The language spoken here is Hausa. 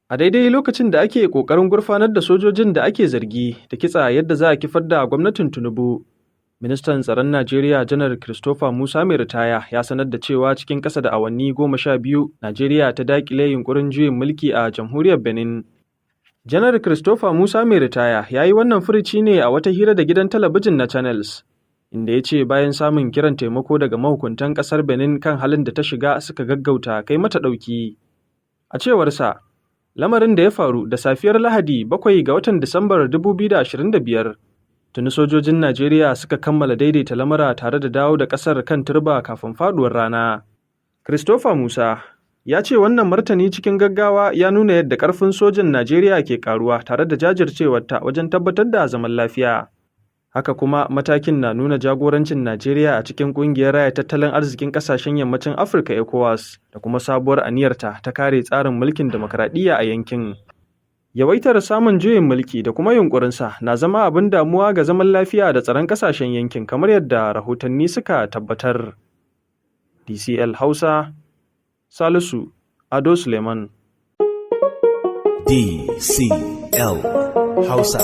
A daidai lokacin da ake ƙoƙarin gurfanar da sojojin da ake zargi da kitsa yadda za a kifar da gwamnatin Tinubu, Ministan Tsaron Najeriya Janar Christopher Musa mai ritaya ya sanar da cewa cikin ƙasa da awanni 12 Najeriya ta daƙile yunƙurin juyin mulki a Jamhuriyar Benin. Janar Christopher Musa mai ritaya ya yi wannan furuci ne a wata hira da gidan talabijin na Channels, inda ya ce bayan samun kiran taimako daga mahukuntan ƙasar Benin kan halin da ta shiga suka gaggauta kai mata ɗauki. A cewarsa, lamarin da ya faru da safiyar Lahadi 7 ga watan Disambar 2025, tuni sojojin Najeriya suka kammala daidaita lamura tare da dawo da ƙasar kan turba kafin faɗuwar rana. Christopher Musa ya ce wannan martani cikin gaggawa ya nuna yadda ƙarfin sojin Najeriya ke ƙaruwa tare da jajircewarta wajen tabbatar da zaman lafiya. Haka kuma matakin na nuna jagorancin Najeriya a cikin ƙungiyar raya tattalin arzikin ƙasashen yammacin Afirka ECOWAS da kuma sabuwar aniyarta ta kare tsarin mulkin demokradiyya a yankin. Yawaitar samun juyin mulki da kuma yunƙurinsa na zama abin damuwa ga zaman lafiya da tsaron ƙasashen yankin kamar yadda rahotanni suka tabbatar. DCL Hausa, Salisu Ado Suleiman. DCL Hausa.